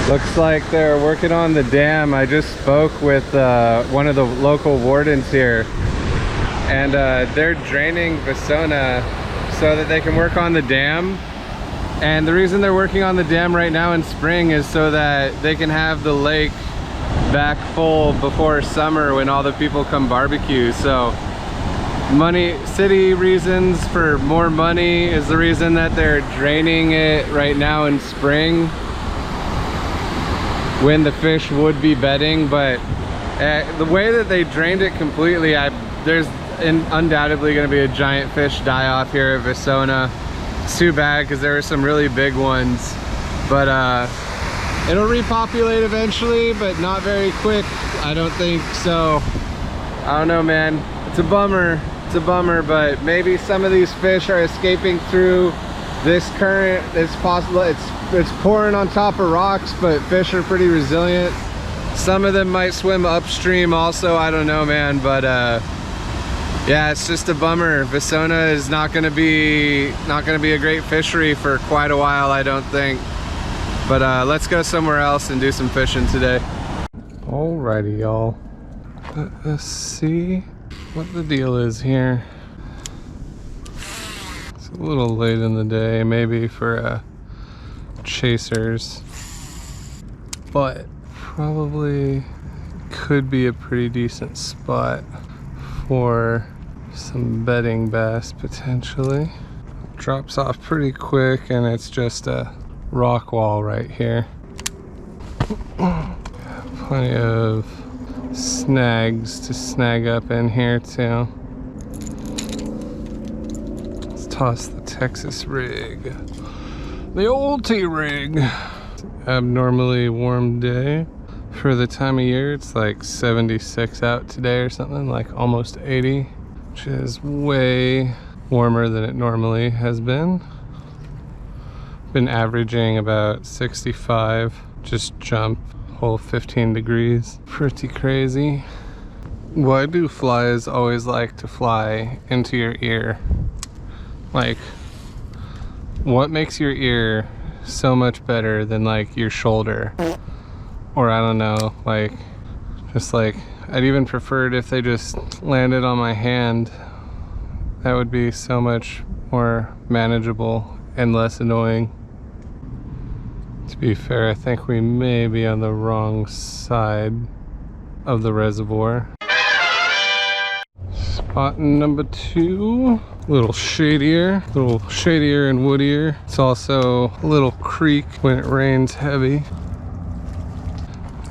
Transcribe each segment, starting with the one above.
Looks like they're working on the dam. I just spoke with one of the local wardens here, and they're draining Vasona so that they can work on the dam. And the reason they're working on the dam right now in spring is so that they can have the lake back full before summer when all the people come barbecue. So city reasons for more money is the reason that they're draining it right now in spring when the fish would be bedding. But the way that they drained it completely, there's undoubtedly going to be a giant fish die off here at Vasona. It's too bad because there were some really big ones, but it'll repopulate eventually, but not very quick, I don't think. So I don't know, man. It's a bummer. It's a bummer, but maybe some of these fish are escaping through this current. It's possible. It's pouring on top of rocks, but fish are pretty resilient. Some of them might swim upstream also, I don't know, man. But yeah, it's just a bummer. Vasona is not gonna be a great fishery for quite a while, I don't think. But let's go somewhere else and do some fishing today. Alrighty, y'all. Let's see what the deal is here. It's a little late in the day, maybe for chasers, but probably could be a pretty decent spot for some bedding bass potentially. Drops off pretty quick, and it's just a rock wall right here. Plenty of snags to snag up in here too. Let's toss the Texas rig, the old T-rig. Abnormally warm day for the time of year. It's like 76 out today or something, like almost 80, which is way warmer than it normally has been. Been averaging about 65, just jump whole 15 degrees. Pretty crazy. Why do flies always like to fly into your ear? Like, what makes your ear so much better than like your shoulder? Or I don't know, like, just like, I'd even prefer it if they just landed on my hand. That would be so much more manageable and less annoying. To be fair, I think we may be on the wrong side of the reservoir. Spot number 2, a little shadier and woodier. It's also a little creek when it rains heavy.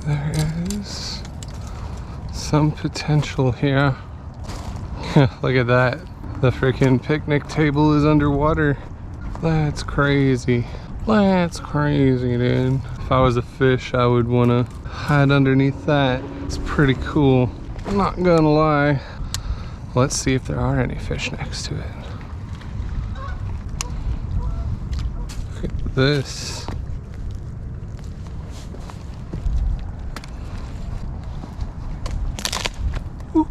There is some potential here. Look at that. The freaking picnic table is underwater. That's crazy. That's crazy, dude. If I was a fish, I would want to hide underneath that. It's pretty cool. I'm not gonna lie. Let's see if there are any fish next to it. Look at this. Whoop.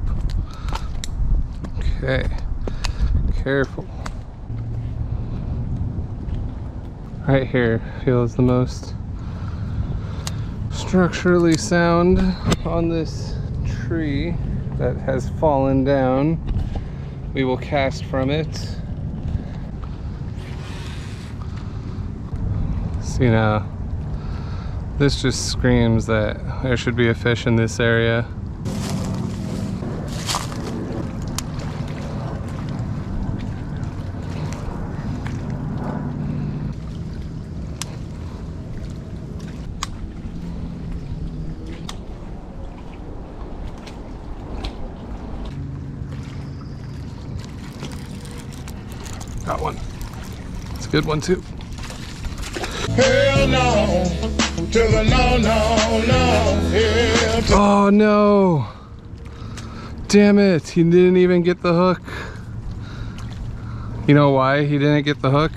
Okay, careful. Right here feels the most structurally sound on this tree that has fallen down. We will cast from it. See now, this just screams that there should be a fish in this area. Got one. It's a good one too. Hell no, to the no, no, no. Hell to Oh no! Damn it, he didn't even get the hook. You know why he didn't get the hook?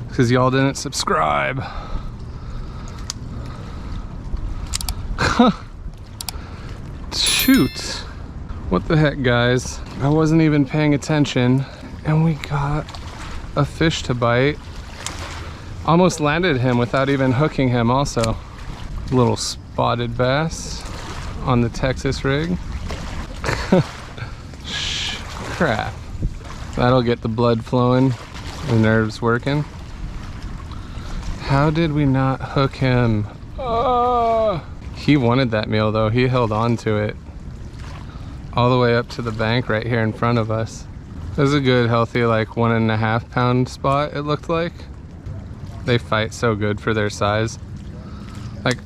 Because y'all didn't subscribe. Shoot. What the heck, guys? I wasn't even paying attention, and we got a fish to bite. Almost landed him without even hooking him also. Little spotted bass on the Texas rig. Crap. That'll get the blood flowing, the nerves working. How did we not hook him? He wanted that meal though. He held on to it all the way up to the bank right here in front of us. It was a good healthy like 1.5 pound spot, it looked like. They fight so good for their size. Like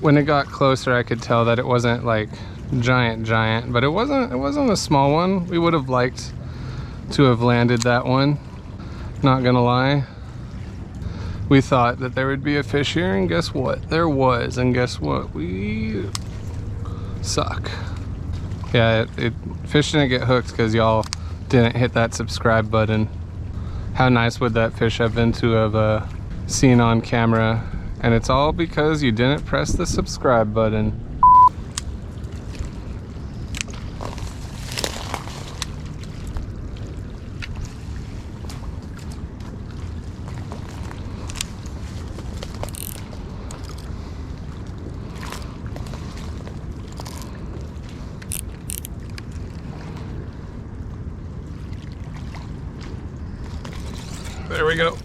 when it got closer I could tell that it wasn't like giant, but it wasn't a small one. We would have liked to have landed that one, not gonna lie. We thought that there would be a fish here, and guess what? There was, and guess what? We suck. Yeah, fish didn't get hooked because y'all didn't hit that subscribe button. How nice would that fish have been to have seen on camera? And it's all because you didn't press the subscribe button. There we go.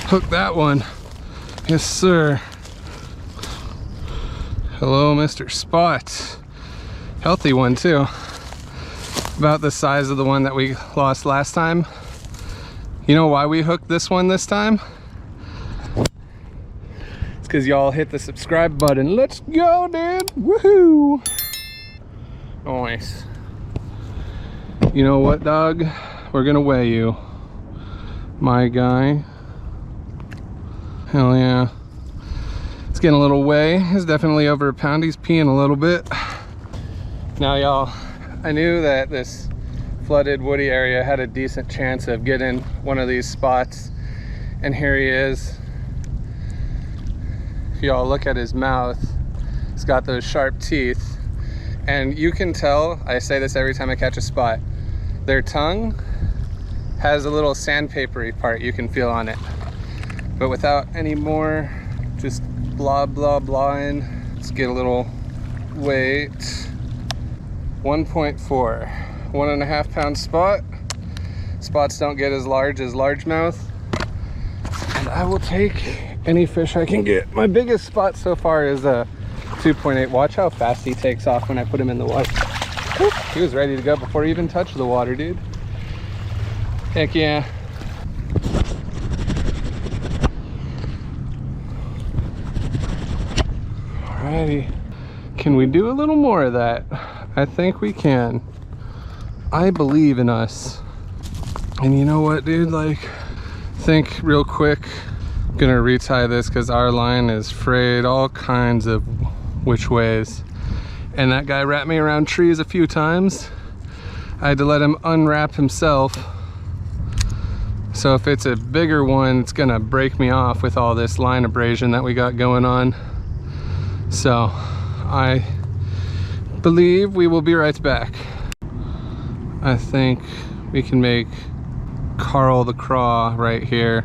Hook that one. Yes, sir. Hello, Mr. Spot. Healthy one, too. About the size of the one that we lost last time. You know why we hooked this one this time? It's because y'all hit the subscribe button. Let's go, dude. Woohoo! Nice. You know what, dog? We're gonna weigh you, my guy. Hell yeah. It's getting a little weigh. It's definitely over a pound. He's peeing a little bit. Now, y'all, I knew that this flooded woody area had a decent chance of getting one of these spots, and here he is. If y'all look at his mouth, he's got those sharp teeth, and you can tell, I say this every time I catch a spot, their tongue has a little sandpapery part you can feel on it. But without any more just blah blah blah in, let's get a little weight. 1.4, 1.5 pound spot. Spots don't get as large as largemouth, and I will take any fish I can get. My biggest spot so far is a 2.8. Watch how fast he takes off when I put him in the water. Whoop, he was ready to go before he even touched the water, dude. Heck yeah. Alrighty. Can we do a little more of that? I think we can. I believe in us. And you know what, dude? Like, think real quick. I'm gonna retie this because our line is frayed all kinds of which ways. And that guy wrapped me around trees a few times. I had to let him unwrap himself. So if it's a bigger one, it's gonna break me off with all this line abrasion that we got going on. So I believe we will be right back. I think we can make Carl the Craw right here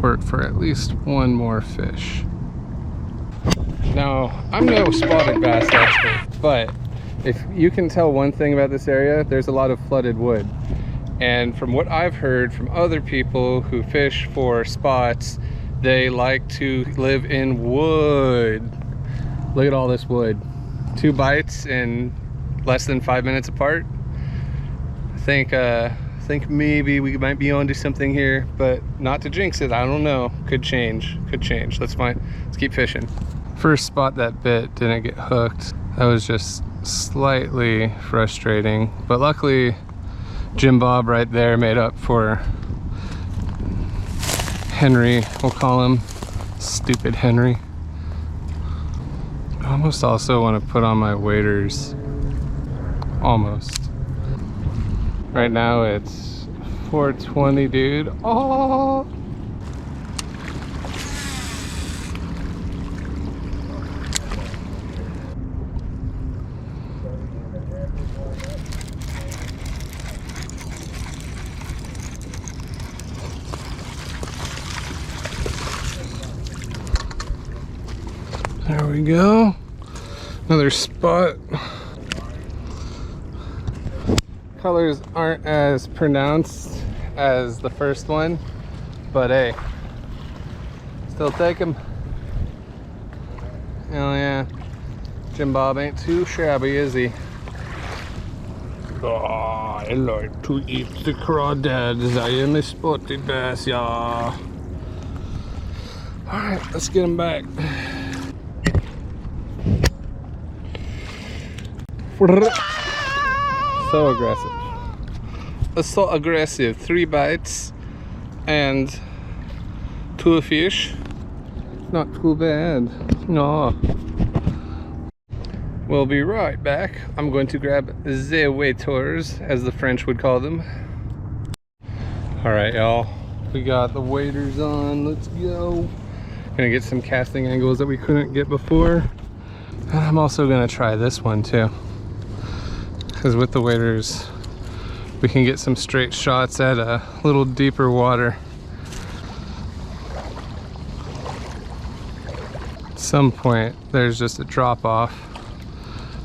work for at least one more fish. Now, I'm no spotted bass expert, but if you can tell one thing about this area, there's a lot of flooded wood. And from what I've heard from other people who fish for spots, they like to live in wood. Look at all this wood. 2 bites in less than 5 minutes apart. I think maybe we might be onto something here, but not to jinx it. I don't know. Could change. Could change. Let's keep fishing. First spot that bit didn't get hooked. That was just slightly frustrating, but luckily Jim Bob right there made up for Henry, we'll call him. Stupid Henry. I almost also want to put on my waders. Almost. Right now it's 4:20, dude. Oh! There we go. Another spot. Colors aren't as pronounced as the first one, but hey, still take them. Hell yeah. Jim Bob ain't too shabby, is he? Oh, I like to eat the crawdads. I am a spotted bass, yeah. Alright, let's get him back. So aggressive. That's so aggressive. 3 bites and 2 fish. Not too bad. No. We'll be right back. I'm going to grab the waiters, as the French would call them. Alright, y'all. We got the waders on. Let's go. Gonna get some casting angles that we couldn't get before. And I'm also gonna try this one too. Because with the waders, we can get some straight shots at a little deeper water. At some point, there's just a drop off.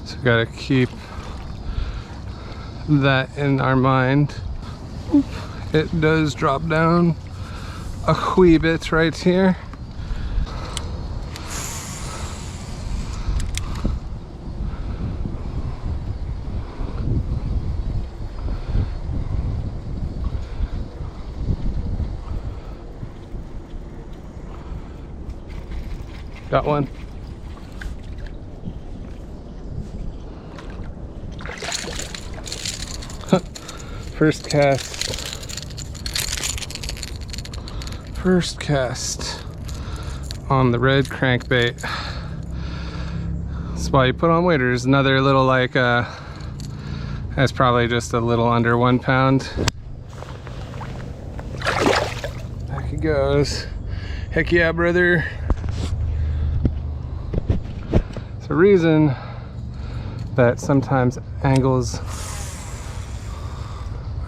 So we gotta keep that in our mind. Oop, it does drop down a wee bit right here. Got one. First cast. First cast on the red crankbait. That's why you put on waders. Another little like, that's probably just a little under 1 pound. Back he goes. Heck yeah, brother. It's a reason that sometimes angles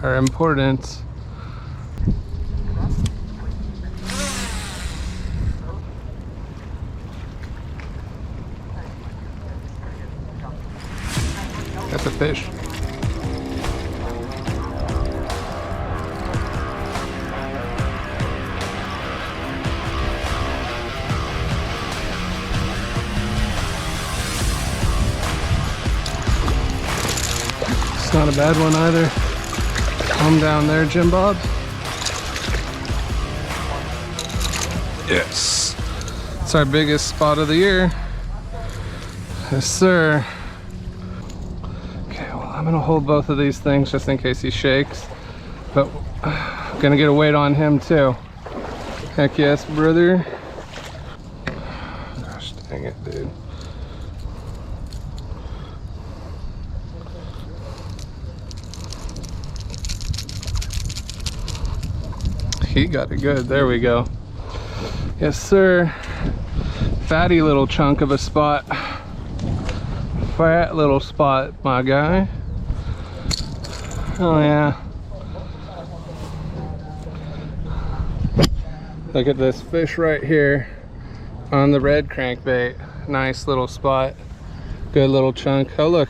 are important. That's a fish. It's not a bad one either. Calm down there, Jim Bob. Yes. It's our biggest spot of the year. Yes, sir. Okay, well, I'm gonna hold both of these things just in case he shakes. But I'm gonna get a weight on him too. Heck yes, brother. Gosh dang it, dude. He got it good. There we go. Yes, sir. Fatty little chunk of a spot. Fat little spot, my guy. Oh, yeah. Look at this fish right here on the red crankbait. Nice little spot. Good little chunk. Oh, look.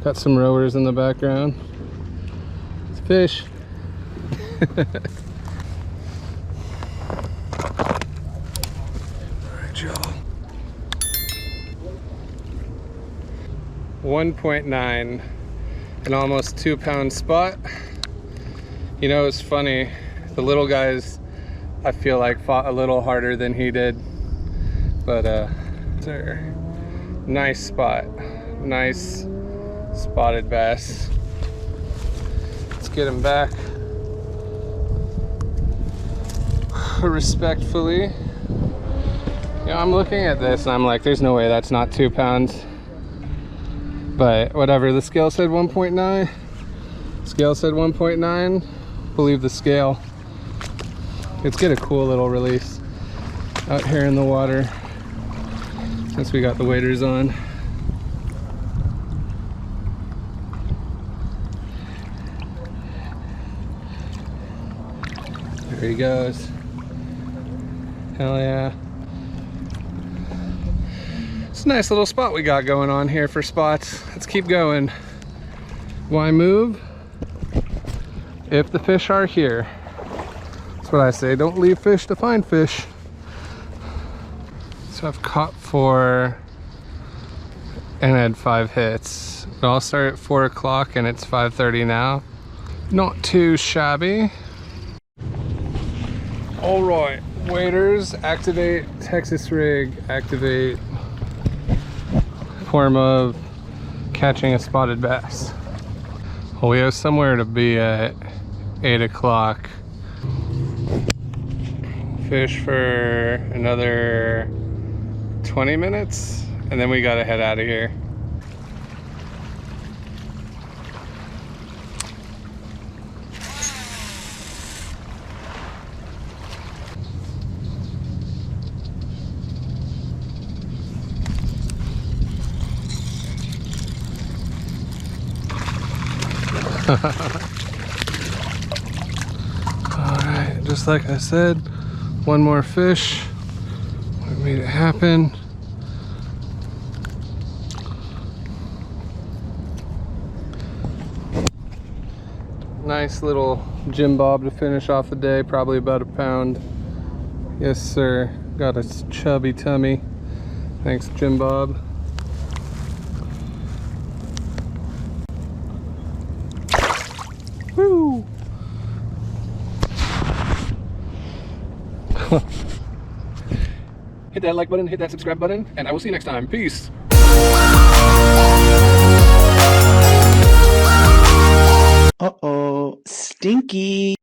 Got some rowers in the background. It's a fish. Y'all. 1.9, an almost 2 pound spot. You know, it's funny, the little guys I feel like fought a little harder than he did, but sir, nice spot, nice spotted bass. Let's get him back respectfully. You know, I'm looking at this and I'm like, there's no way that's not 2 pounds. But whatever, the scale said 1.9. Scale said 1.9. Believe the scale. Let's get a cool little release out here in the water since we got the waders on. There he goes. Hell yeah. It's a nice little spot we got going on here for spots. Let's keep going. Why move if the fish are here? That's what I say. Don't leave fish to find fish. So I've caught 4 and had 5 hits. It all started at 4 o'clock and it's 5:30 now. Not too shabby. All right, waders, activate. Texas rig, activate. Form of catching a spotted bass. Well, we have somewhere to be at 8 o'clock. Fish for another 20 minutes and then we gotta head out of here. Alright, just like I said, one more fish. We made it happen. Nice little Jim Bob to finish off the day, probably about a pound. Yes, sir. Got a chubby tummy. Thanks, Jim Bob. Woo! Hit that like button, hit that subscribe button, and I will see you next time. Peace. Uh-oh, stinky.